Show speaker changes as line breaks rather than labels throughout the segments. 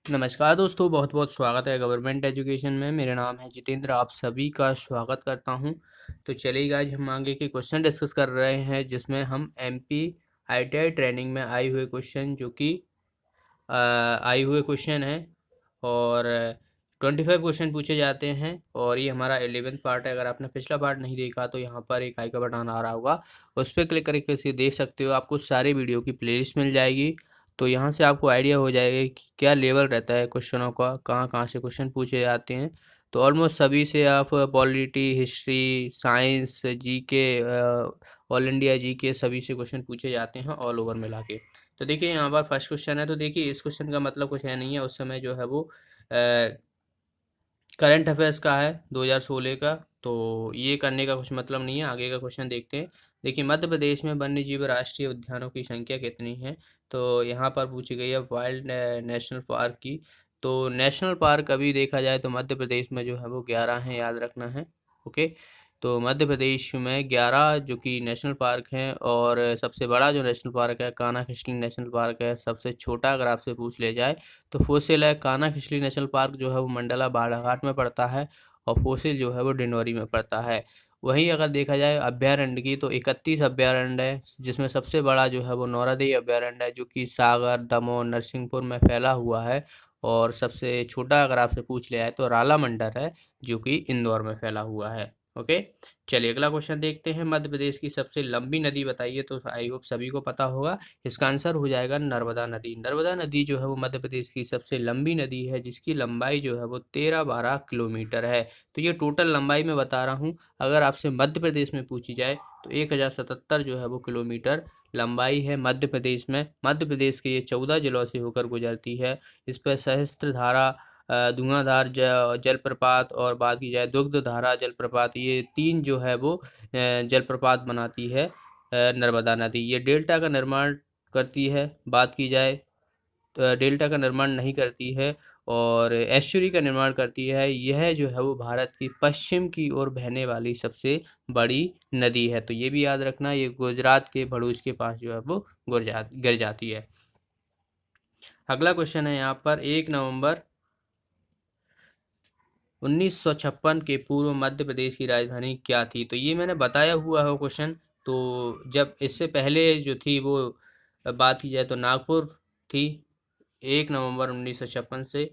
नमस्कार दोस्तों, बहुत बहुत स्वागत है गवर्नमेंट एजुकेशन में। मेरा नाम है जितेंद्र, आप सभी का स्वागत करता हूं। तो चलिए आज हम आगे के क्वेश्चन डिस्कस कर रहे हैं, जिसमें हम एमपी आईटीआई ट्रेनिंग में आए हुए क्वेश्चन जो कि आए हुए क्वेश्चन हैं। और 25 क्वेश्चन पूछे जाते हैं और ये हमारा 11th पार्ट है। अगर आपने पिछला पार्ट नहीं देखा तो यहाँ पर एक आई का बटन आ रहा होगा, उस पर क्लिक करके इसे देख सकते हो। आपको सारी वीडियो की प्लेलिस्ट मिल जाएगी, तो यहाँ से आपको आइडिया हो जाएगा कि क्या लेवल रहता है क्वेश्चनों का, कहाँ कहाँ से क्वेश्चन पूछे जाते हैं। तो ऑलमोस्ट सभी से आप polity, history, science, GK, all India GK सभी से क्वेश्चन पूछे जाते हैं ऑल ओवर मिला के। तो देखिए यहाँ पर फर्स्ट क्वेश्चन है। तो देखिए इस क्वेश्चन का मतलब कुछ है नहीं है, उस समय जो है वो करंट अफेयर्स का है 2016 का। तो ये करने का कुछ मतलब नहीं है। आगे का क्वेश्चन देखते हैं। देखिए मध्य प्रदेश में वन्यजीव राष्ट्रीय उद्यानों की संख्या कितनी है। तो यहाँ पर पूछी गई है वाइल्ड नेशनल पार्क की। तो नेशनल पार्क अभी देखा जाए तो मध्य प्रदेश में जो है वो 11 हैं, याद रखना है। ओके, तो मध्य प्रदेश में 11 जो कि नेशनल पार्क हैं। और सबसे बड़ा जो नेशनल पार्क है कान्हा खिसली नेशनल पार्क है। सबसे छोटा अगर आपसे पूछ लिया जाए तो फोसिल है। कान्हा खिसली नेशनल पार्क जो है वो मंडला बाड़ाघाट में पड़ता है और फोसिल जो है वो डिंडोरी में पड़ता है। वहीं अगर देखा जाए अभ्यारण्य की तो 31 अभ्यारण्य है, जिसमें सबसे बड़ा जो है वो नौरादेई अभ्यारण्य है, जो कि सागर, दमोह, नरसिंहपुर में फैला हुआ है। और सबसे छोटा अगर आपसे पूछ लिया है तो राला मंडल है, जो कि इंदौर में फैला हुआ है। ओके, चलिए अगला क्वेश्चन देखते हैं। मध्य प्रदेश की सबसे लंबी नदी बताइए। तो आई होप सभी को पता होगा, इसका आंसर हो जाएगा नर्मदा नदी। नर्मदा नदी जो है वो मध्य प्रदेश की सबसे लंबी नदी है, जिसकी लंबाई जो है वो 13-12 किलोमीटर है। तो ये टोटल लंबाई मैं बता रहा हूँ। अगर आपसे मध्य प्रदेश में पूछी जाए तो 1077 जो है वो किलोमीटर लंबाई है मध्य प्रदेश में। मध्य प्रदेश के ये 14 जिलों से होकर गुजरती है। इस पर सहस्त्रधारा, धुआंधार जलप्रपात और बात की जाए दुग्धधारा जलप्रपात, ये 3 जो है वो जलप्रपात बनाती है नर्मदा नदी। ये डेल्टा का निर्माण करती है। बात की जाए तो डेल्टा का निर्माण नहीं करती है और एस्चुरी का निर्माण करती है। यह जो है वो भारत की पश्चिम की ओर बहने वाली सबसे बड़ी नदी है। तो ये भी याद रखना, ये गुजरात के भरूच के पास जो है वो गिर जाती है। अगला क्वेश्चन है यहाँ पर, 1 नवंबर 1956 के पूर्व मध्य प्रदेश की राजधानी क्या थी। तो ये मैंने बताया हुआ है क्वेश्चन। तो जब इससे पहले जो थी वो बात की जाए तो नागपुर थी 1 नवंबर 1956 से।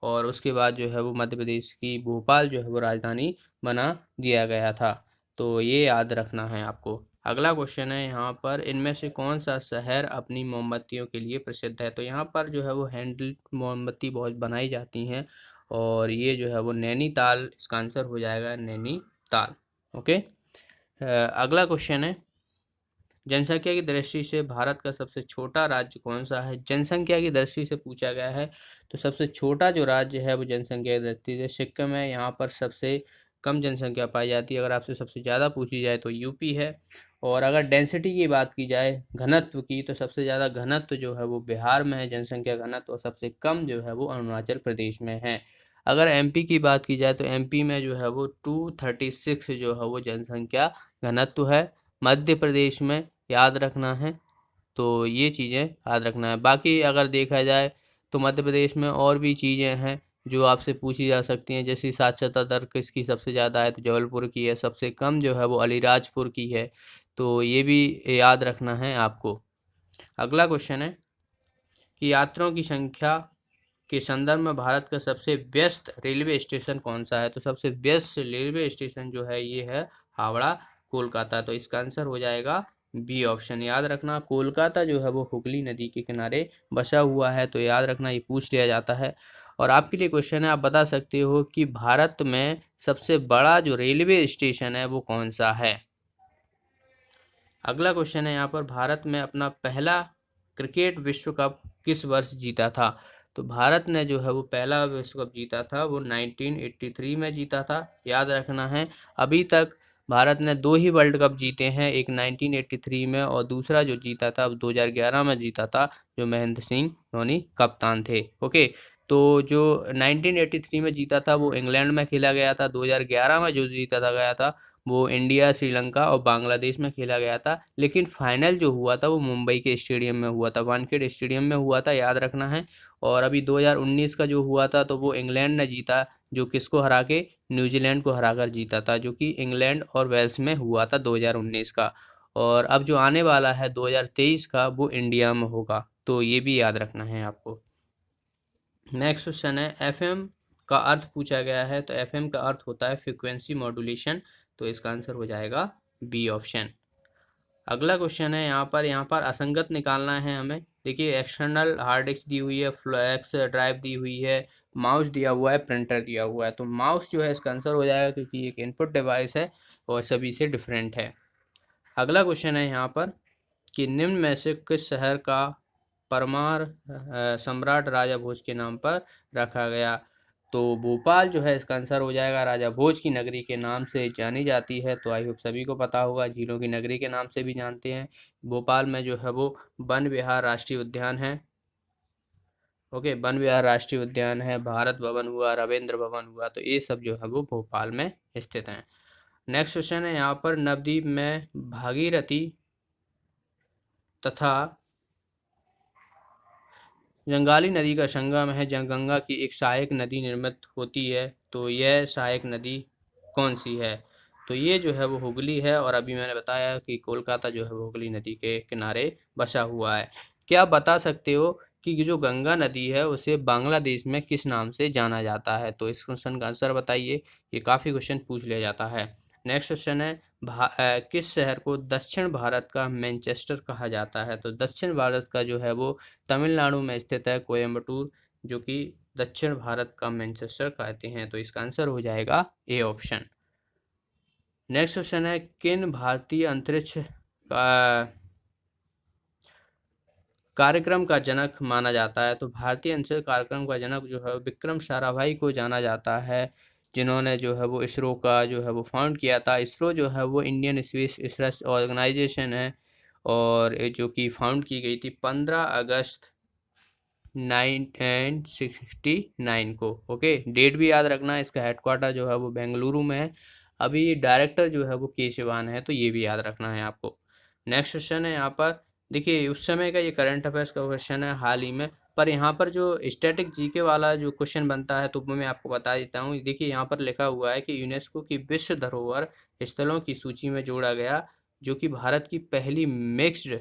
और उसके बाद जो है वो मध्य प्रदेश की भोपाल जो है वो राजधानी बना दिया गया था। तो ये याद रखना है आपको। अगला क्वेश्चन है यहाँ पर, इनमें से कौन सा शहर अपनी मोमबत्तियों के लिए प्रसिद्ध है। तो यहाँ पर जो है वो हैंडल मोमबत्ती बहुत बनाई जाती हैं और ये जो है वो नैनीताल, इसका आंसर हो जाएगा नैनीताल। ओके, अगला क्वेश्चन है, जनसंख्या की दृष्टि से भारत का सबसे छोटा राज्य कौन सा है। जनसंख्या की दृष्टि से पूछा गया है तो सबसे छोटा जो राज्य है वो जनसंख्या की दृष्टि से सिक्किम है। यहाँ पर सबसे कम जनसंख्या पाई जाती है। अगर आपसे सबसे ज़्यादा पूछी जाए तो यूपी है। और अगर डेंसिटी की बात की जाए, घनत्व की, तो सबसे ज़्यादा घनत्व जो है वो बिहार में है, जनसंख्या घनत्व। और सबसे कम जो है वो अरुणाचल प्रदेश में है। अगर एमपी की बात की जाए तो एमपी में जो है वो 236 जो है वो जनसंख्या घनत्व है। मध्य प्रदेश में याद रखना है। तो ये चीज़ें याद रखना है। बाकी अगर देखा जाए तो मध्य प्रदेश में और भी चीज़ें हैं जो आपसे पूछी जा सकती हैं, जैसे साक्षरता दर किसकी सबसे ज़्यादा है। तो जबलपुर की है। सबसे कम जो है वो अलीराजपुर की है। तो ये भी याद रखना है आपको। अगला क्वेश्चन है कि यात्रियों की संख्या के संदर्भ में भारत का सबसे व्यस्त रेलवे स्टेशन कौन सा है। तो सबसे व्यस्त रेलवे स्टेशन जो है ये है हावड़ा कोलकाता। तो इसका आंसर हो जाएगा बी ऑप्शन। याद रखना, कोलकाता जो है वो हुगली नदी के किनारे बसा हुआ है। तो याद रखना, ये पूछ लिया जाता है। और आपके लिए क्वेश्चन है, आप बता सकते हो कि भारत में सबसे बड़ा जो रेलवे स्टेशन है वो कौन सा है। अगला क्वेश्चन है यहाँ पर, भारत में अपना पहला क्रिकेट विश्व कप किस वर्ष जीता था। तो भारत ने जो है वो पहला विश्व कप जीता था वो 1983 में जीता था। याद रखना है, अभी तक भारत ने 2 ही वर्ल्ड कप जीते हैं, एक 1983 में और दूसरा जो जीता था 2011 में जीता था, जो महेंद्र सिंह धोनी कप्तान थे। ओके, तो जो 1983 में जीता था वो इंग्लैंड में खेला गया था। 2011 में जो जीता था गया था वो इंडिया, श्रीलंका और बांग्लादेश में खेला गया था, लेकिन फाइनल जो हुआ था वो मुंबई के स्टेडियम में हुआ था, वानखेड़े स्टेडियम में हुआ था, याद रखना है। और अभी 2019 का जो हुआ था तो वो इंग्लैंड ने जीता, जो किसको हरा के, न्यूजीलैंड को हराकर जीता था, जो कि इंग्लैंड और वेल्स में हुआ था 2019 का। और अब जो आने वाला है 2023 का, वो इंडिया में होगा, तो ये भी याद रखना है आपको। नेक्स्ट क्वेश्चन है, एफएम का अर्थ पूछा गया है, तो एफएम का अर्थ होता है फ्रीक्वेंसी मॉड्यूलेशन, तो इसका आंसर हो जाएगा बी ऑप्शन। अगला क्वेश्चन है यहाँ पर असंगत निकालना है हमें। देखिए, एक्सटर्नल हार्ड डिस्क दी हुई है, फ्लैक्स ड्राइव दी हुई है, माउस दिया हुआ है, प्रिंटर दिया हुआ है, तो माउस जो है इसका आंसर हो जाएगा, क्योंकि एक इनपुट डिवाइस है और सभी से डिफरेंट है। अगला क्वेश्चन है यहाँ पर कि निम्न में से किस शहर का परमार सम्राट राजा भोज के नाम पर रखा गया, तो भोपाल जो है इसका आंसर हो जाएगा, राजा भोज की नगरी के नाम से जानी जाती है, तो आई होप सभी को पता होगा, झीलों की नगरी के नाम से भी जानते हैं। भोपाल में जो है वो वन विहार राष्ट्रीय उद्यान है। ओके, वन विहार राष्ट्रीय उद्यान है, भारत भवन हुआ, रविंद्र भवन हुआ, तो ये सब जो है वो भोपाल में स्थित हैं। नेक्स्ट क्वेश्चन है यहाँ पर, नवद्वीप में भागीरथी तथा जंगाली नदी का संगम है, जहाँ गंगा की एक सहायक नदी निर्मित होती है, तो यह सहायक नदी कौन सी है, तो ये जो है वो हुगली है, और अभी मैंने बताया कि कोलकाता जो है वो हुगली नदी के किनारे बसा हुआ है। क्या आप बता सकते हो कि ये जो गंगा नदी है उसे बांग्लादेश में किस नाम से जाना जाता है, तो इस क्वेश्चन का आंसर बताइए, ये काफ़ी क्वेश्चन पूछ लिया जाता है। नेक्स्ट क्वेश्चन है, किस शहर को दक्षिण भारत का मैनचेस्टर कहा जाता है, तो दक्षिण भारत का जो है वो तमिलनाडु में स्थित है कोयम्बटूर, जो कि दक्षिण भारत का मैनचेस्टर कहते हैं, तो इसका आंसर हो जाएगा ए ऑप्शन। नेक्स्ट क्वेश्चन है, किन भारतीय अंतरिक्ष कार्यक्रम का जनक माना जाता है, तो भारतीय अंतरिक्ष कार्यक्रम का जनक जो है विक्रम साराभाई को जाना जाता है, जिन्होंने जो है वो इसरो का जो है वो फाउंड किया था। इसरो जो है वो इंडियन स्पेस रिसर्च ऑर्गेनाइजेशन है, और ये जो कि फाउंड की गई थी 15 अगस्त 1969 को। ओके, डेट भी याद रखना है। इसका हेडक्वार्टर जो है वो बेंगलुरु में है। अभी डायरेक्टर जो है वो के शिवान है, तो ये भी याद रखना है आपको। नेक्स्ट क्वेश्चन है यहाँ पर, देखिए उस समय का ये करंट अफेयर्स का क्वेश्चन है हाल ही में, पर यहाँ पर जो स्टैटिक जीके वाला जो क्वेश्चन बनता है तो वो मैं आपको बता देता हूँ। देखिए यहाँ पर लिखा हुआ है कि यूनेस्को की विश्व धरोहर स्थलों की सूची में जोड़ा गया, जो कि भारत की पहली मिक्स्ड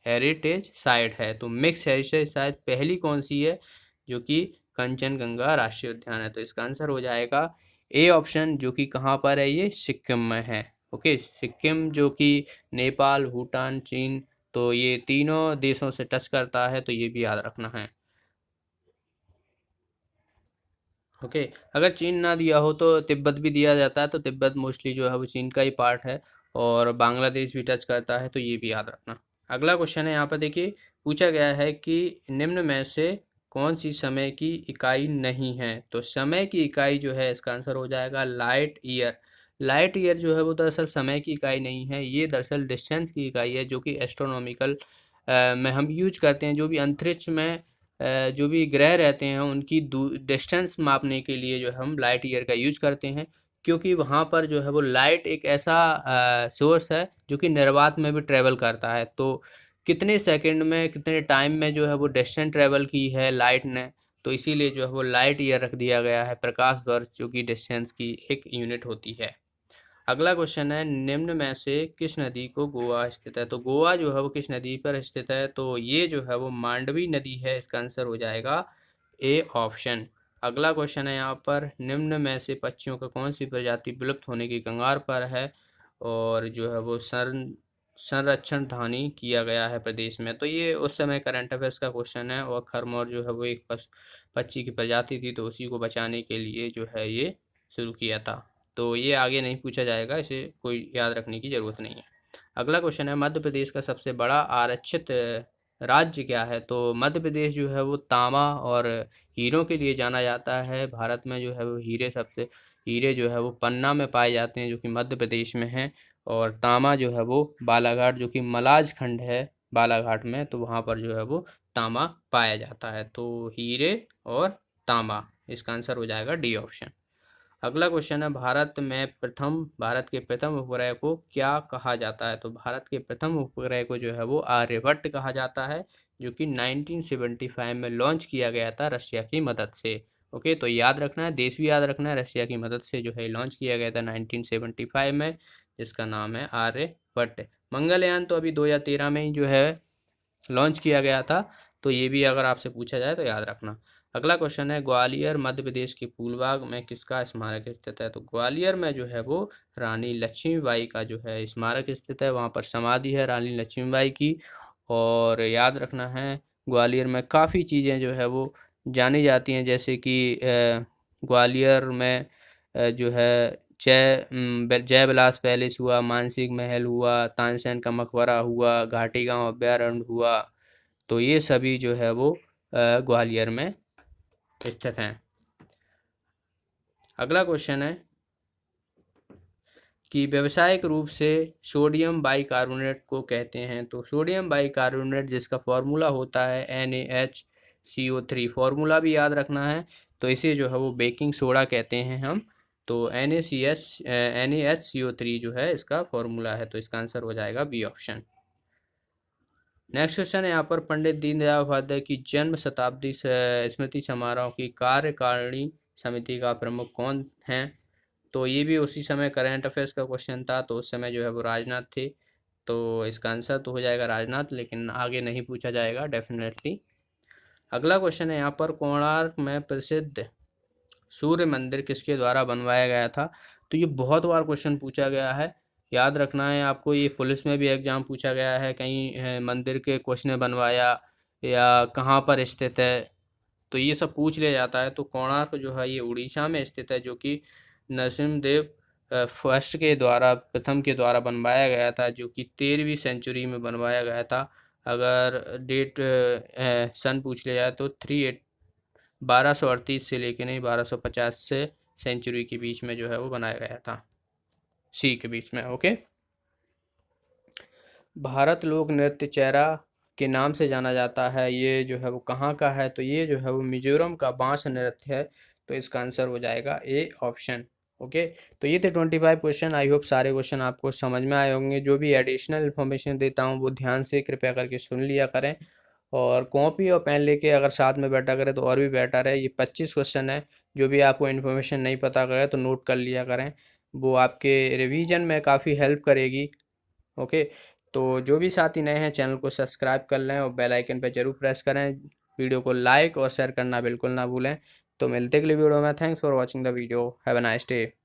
हेरिटेज साइट है, तो मिक्स हेरिटेज साइट पहली कौन सी है, जो कि कंचनजंगा राष्ट्रीय उद्यान है, तो इसका आंसर हो जाएगा ए ऑप्शन, जो कि कहाँ पर है, ये सिक्किम में है। ओके, सिक्किम जो कि नेपाल, भूटान, चीन, तो ये तीनों देशों से टच करता है, तो ये भी याद रखना है। ओके, अगर चीन ना दिया हो तो तिब्बत भी दिया जाता है, तो तिब्बत मोस्टली जो है वो चीन का ही पार्ट है, और बांग्लादेश भी टच करता है, तो ये भी याद रखना। अगला क्वेश्चन है यहाँ पर, देखिए पूछा गया है कि निम्न में से कौन सी समय की इकाई नहीं है, तो समय की इकाई जो है इसका आंसर हो जाएगा लाइट ईयर। लाइट ईयर जो है वो दरअसल समय की इकाई नहीं है, ये दरअसल डिस्टेंस की इकाई है, जो कि एस्ट्रोनॉमिकल में हम यूज करते हैं। जो भी अंतरिक्ष में जो भी ग्रह रहते हैं उनकी डिस्टेंस मापने के लिए जो है हम लाइट ईयर का यूज करते हैं, क्योंकि वहाँ पर जो है वो लाइट एक ऐसा सोर्स है जो कि निर्वात में भी ट्रेवल करता है, तो कितने सेकंड में, कितने टाइम में जो है वो डिस्टेंस ट्रेवल की है लाइट ने, तो इसीलिए जो है वो लाइट ईयर रख दिया गया है, प्रकाश वर्ष जो कि डिस्टेंस की एक यूनिट होती है। अगला क्वेश्चन है, निम्न में से किस नदी को गोवा स्थित है, तो गोवा जो है वो किस नदी पर स्थित है, तो ये जो है वो मांडवी नदी है, इसका आंसर हो जाएगा ए ऑप्शन। अगला क्वेश्चन है यहाँ पर, निम्न में से पक्षियों का कौन सी प्रजाति विलुप्त होने की कगार पर है, और जो है वो संरक्षण धानी किया गया है प्रदेश में, तो ये उस समय करंट अफेयर्स का क्वेश्चन है, और खरमोर जो है वो एक पक्षी की प्रजाति थी, तो उसी को बचाने के लिए जो है ये शुरू किया था, तो ये आगे नहीं पूछा जाएगा, इसे कोई याद रखने की ज़रूरत नहीं है। अगला क्वेश्चन है, मध्य प्रदेश का सबसे बड़ा आरक्षित राज्य क्या है, तो मध्य प्रदेश जो है वो तांबा और हीरों के लिए जाना जाता है। भारत में जो है वो हीरे जो है वो पन्ना में पाए जाते हैं, जो कि मध्य प्रदेश में है, और तांबा जो है वो बालाघाट, जो कि मलाज खंड है बालाघाट में, तो वहाँ पर जो है वो तांबा पाया जाता है, तो हीरे और तांबा, इसका आंसर हो जाएगा डी ऑप्शन। अगला क्वेश्चन है, भारत के प्रथम उपग्रह को क्या कहा जाता है? तो भारत के प्रथम उपग्रह को जो है वो आर्यभट्ट कहा जाता है, जो कि 1975 में लॉन्च किया गया था रशिया की मदद से। ओके, तो याद रखना है, देश भी याद रखना है, रशिया की मदद से जो है लॉन्च किया गया था 1975 में, जिसका नाम है आर्यभट्ट। मंगलयान तो अभी 2013 में ही जो है लॉन्च किया गया था, तो ये भी अगर आपसे पूछा जाए तो याद रखना। अगला क्वेश्चन है, ग्वालियर मध्य प्रदेश के फूलबाग में किसका स्मारक स्थित है? तो ग्वालियर में जो है वो रानी लक्ष्मीबाई का जो है स्मारक स्थित है, वहाँ पर समाधि है रानी लक्ष्मीबाई की। और याद रखना है, ग्वालियर में काफ़ी चीज़ें जो है वो जानी जाती हैं, जैसे कि ग्वालियर में जो है जय विलास पैलेस हुआ, मानसिंह महल हुआ, तानसेन का मकबरा हुआ, घाटी गांव अभ्यारण्य हुआ, तो ये सभी जो है वो ग्वालियर में स्थित हैं। अगला क्वेश्चन है कि व्यावसायिक रूप से सोडियम बाइकार्बोनेट को कहते हैं? तो सोडियम बाइकार्बोनेट जिसका फॉर्मूला होता है NaHCO3, फॉर्मूला भी याद रखना है, तो इसे जो है वो बेकिंग सोडा कहते हैं हम। तो NaHCO3 जो है इसका फॉर्मूला है, तो इसका आंसर हो जाएगा बी ऑप्शन। नेक्स्ट क्वेश्चन है यहाँ पर, पंडित दीनदयाल उपाध्याय की जन्म शताब्दी स्मृति समारोह की कार्यकारिणी समिति का प्रमुख कौन है? तो ये भी उसी समय करंट अफेयर्स का क्वेश्चन था, तो उस समय जो है वो राजनाथ थे, तो इसका आंसर तो हो जाएगा राजनाथ, लेकिन आगे नहीं पूछा जाएगा डेफिनेटली। अगला क्वेश्चन है यहाँ पर, कोणार्क में प्रसिद्ध सूर्य मंदिर किसके द्वारा बनवाया गया था? तो ये बहुत बार क्वेश्चन पूछा गया है, याद रखना है आपको, ये पुलिस में भी एग्जाम पूछा गया है, कहीं मंदिर के किसने बनवाया या कहाँ पर स्थित है, तो ये सब पूछ लिया जाता है। तो कोणार्क जो है ये उड़ीसा में स्थित है, जो कि नरसिम्हदेव फर्स्ट के द्वारा, प्रथम के द्वारा बनवाया गया था, जो कि 13वीं सेंचुरी में बनवाया गया था। अगर डेट सन पूछ लिया जाए तो 1238 से लेके नहीं 1250 से सेंचुरी के बीच में जो है वो बनाया गया था, सी के बीच में। ओके, भारत लोक नृत्य चेहरा के नाम से जाना जाता है, ये जो है वो कहाँ का है? तो ये जो है वो मिजोरम का बांस नृत्य है, तो इसका आंसर हो जाएगा ए ऑप्शन। ओके, तो ये थे 25 क्वेश्चन। आई होप सारे क्वेश्चन आपको समझ में आए होंगे। जो भी एडिशनल इन्फॉर्मेशन देता हूँ वो ध्यान से कृपया करके सुन लिया करें, और कॉपी और पेन लेके अगर साथ में बैठा करें तो और भी बेटर है। ये 25 क्वेश्चन है, जो भी आपको इन्फॉर्मेशन नहीं पता करे तो नोट कर लिया करें, वो आपके रिवीजन में काफ़ी हेल्प करेगी। ओके, तो जो भी साथी नए हैं चैनल को सब्सक्राइब कर लें और बेल आइकन पर जरूर प्रेस करें। वीडियो को लाइक और शेयर करना बिल्कुल ना भूलें। तो मिलते अगली वीडियो में। Thanks for watching the video. Have a nice day.